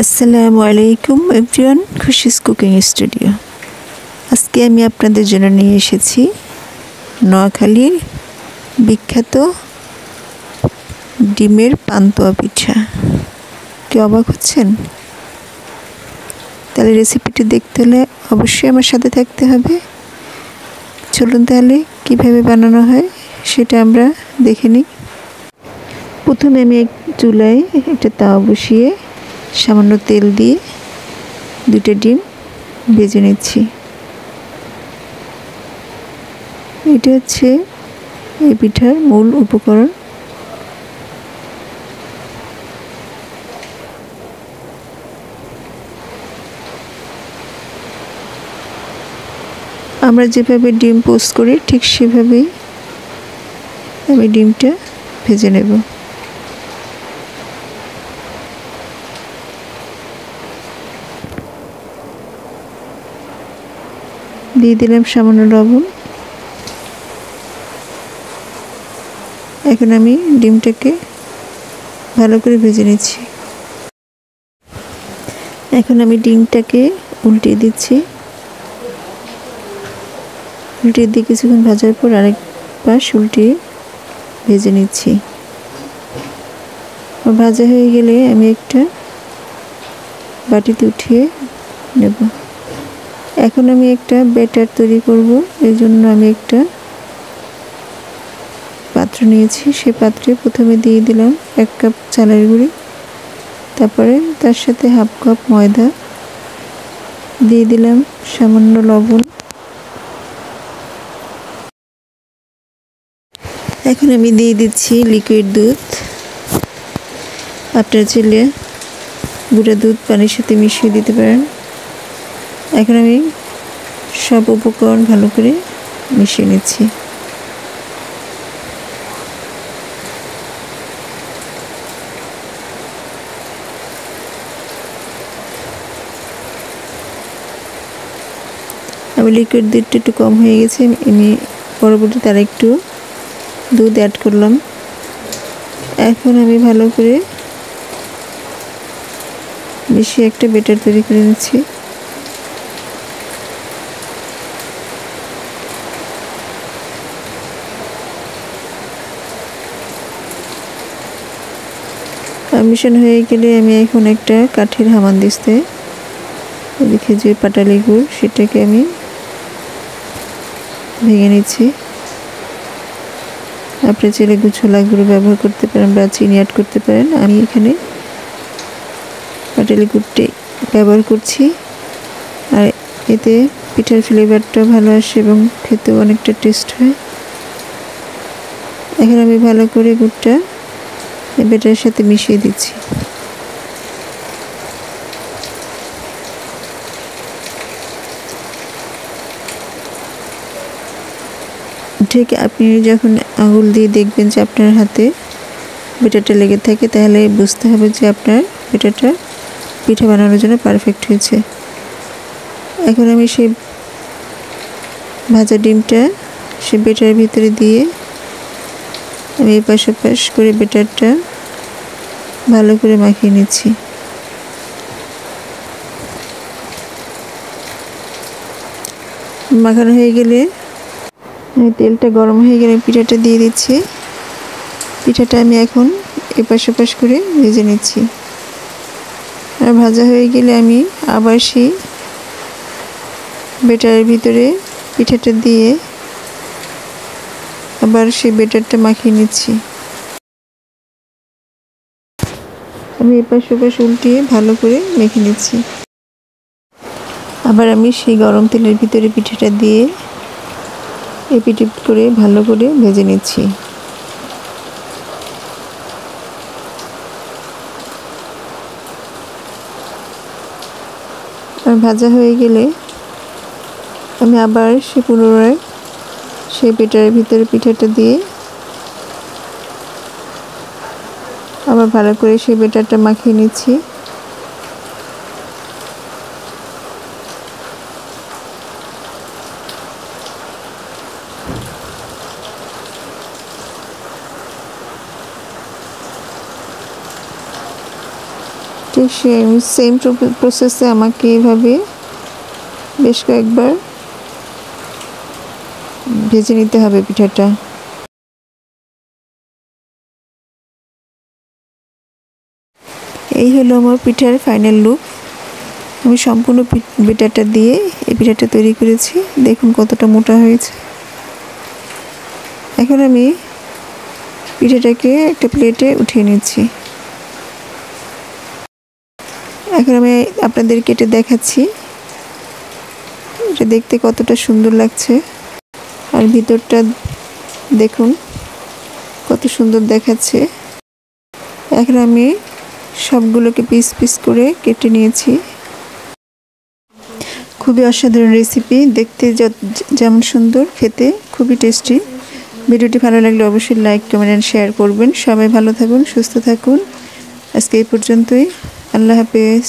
আসসালামু আলাইকুম everyone, Khushi's cooking studio. আজকে আমি আপনাদের জন্য নিয়ে এসেছি নোয়াখালীর বিখ্যাত ডিমের পান্তুয়া পিঠা। কি অবাক হচ্ছেন? তাহলে রেসিপিটি দেখতে হলে অবশ্যই আমার সাথে থাকতে হবে। চলুন তাহলে কীভাবে বানানো হয় সেটা আমরা দেখে নিই। প্রথমে আমি চুলায় একটা তাওয়া বসিয়ে সামান্য তেল দিয়ে 2টা ডিম ভেজে নিচ্ছি। এটা হচ্ছে এই পিঠার মূল উপকরণ। আমরা যেভাবে ডিম পোস্ট করি ঠিক সেভাবেই আমি ডিমটা ভেজে নেব। দিয়ে দিলাম সামান্য লবণ। এখন আমি ডিমটাকে ভালো করে ভেজে নিচ্ছি। এখন আমি ডিমটাকে উল্টিয়ে দিচ্ছি। উল্টিয়ে দিয়ে কিছুক্ষণ ভাজার পর আরেক পাশ উল্টিয়ে ভেজে নিচ্ছি। ভাজা হয়ে গেলে আমি একটা বাটিতে উঠিয়ে নেব। এখন আমি একটা ব্যাটার তৈরি করব, এই জন্য আমি একটা পাত্র নিয়েছি। সেই পাত্রে প্রথমে দিয়ে দিলাম 1 কাপ চালের গুঁড়ি, তারপরে তার সাথে 1/2 কাপ ময়দা, দিয়ে দিলাম সামান্য লবণ। এখন আমি দিয়ে দিচ্ছি লিকুইড দুধ। আপনারা চাইলে গুঁড়া দুধ পানির সাথে মিশিয়ে দিতে পারেন। এখন আমি সব উপকরণ ভালো করে মিশিয়ে নিচ্ছি। আমি লিকুইড দুধটা একটু কম হয়ে গেছে, আমি পরবর্তীতে আর একটু দুধ অ্যাড করলাম। এখন আমি ভালো করে মিশিয়ে একটা ব্যাটার তৈরি করে নিচ্ছি। মিশানো হয়ে গেলে আমি এখন একটা কাঠের হামানদিস্তে এদিকে যে পাটালি গুড় সেটাকে আমি ভেঙে নিচ্ছি। আপনি চাইলে ছোলা গুঁড়ো ব্যবহার করতে পারেন বা চিনি অ্যাড করতে পারেন। আমি এখানে পাটালি গুড়টি ব্যবহার করছি, আর এতে পিঠার ফ্লেভারটা ভালো আসে এবং খেতেও অনেকটা টেস্ট হয়। এখন আমি ভালো করে গুড়টা ব্যাটারের সাথে মিশিয়ে দিচ্ছি। ঠিক আপনি যখন আঙুল দিয়ে দেখবেন যে আপনার হাতে ব্যাটারটা লেগে থাকে, তাহলে বুঝতে হবে যে আপনার ব্যাটারটা পিঠা বানানোর জন্য পারফেক্ট হয়েছে। এখন আমি সেই ভাজা ডিমটা সে ব্যাটারের ভিতরে দিয়ে আমি এপাশ ওপাশ করে ব্যাটারটা ভালো করে মাখিয়ে নিচ্ছি। মাখানো হয়ে গেলে তেলটা গরম হয়ে গেলে পিঠাটা দিয়ে দিচ্ছি। পিঠাটা আমি এখন এপাশ ওপাশ করে ভেজে নিচ্ছি। আর ভাজা হয়ে গেলে আমি আবার সেই ব্যাটারের ভিতরে পিঠাটা দিয়ে আবার সেই ব্যাটারটা মাখিয়ে নিচ্ছি। আমি এপাশ ওপাশ উল্টিয়ে ভালো করে মেখে নিচ্ছি। আবার আমি সেই গরম তেলের ভিতরে পিঠাটা দিয়ে এপিট করে ভালো করে ভেজে নিচ্ছি। আর ভাজা হয়ে গেলে আমি আবার পুনরায় সেই ব্যাটারের ভিতরে পিঠাটা দিয়ে আবার ভালো করে সেই ব্যাটারটা মাখিয়ে নিচ্ছি। ঠিক সেম প্রসেসে আমাকে এভাবে বেশ কয়েকবার ভেজে নিতে হবে পিঠাটা। এই হলো আমার পিঠার ফাইনাল লুক। আমি সম্পূর্ণ পিঠাটা দিয়ে এই পিঠাটা তৈরি করেছি। দেখুন কতটা মোটা হয়েছে। এখন আমি পিঠাটাকে একটা প্লেটে উঠিয়ে নিচ্ছি। এখন আমি আপনাদের কেটে দেখাচ্ছি এটা দেখতে কতটা সুন্দর লাগছে, আর ভিতরটা দেখুন কত সুন্দর দেখাচ্ছে। এখন আমি সবগুলোকে পিস পিস করে কেটে নিয়েছি। খুবই অসাধারণ রেসিপি, দেখতে যেমন সুন্দর, খেতে খুবই টেস্টি। ভিডিওটি ভালো লাগলে অবশ্যই লাইক, কমেন্ট এন্ড শেয়ার করবেন। সবাই ভালো থাকুন, সুস্থ থাকুন। আজকে এই পর্যন্তই। আল্লাহ হাফেজ।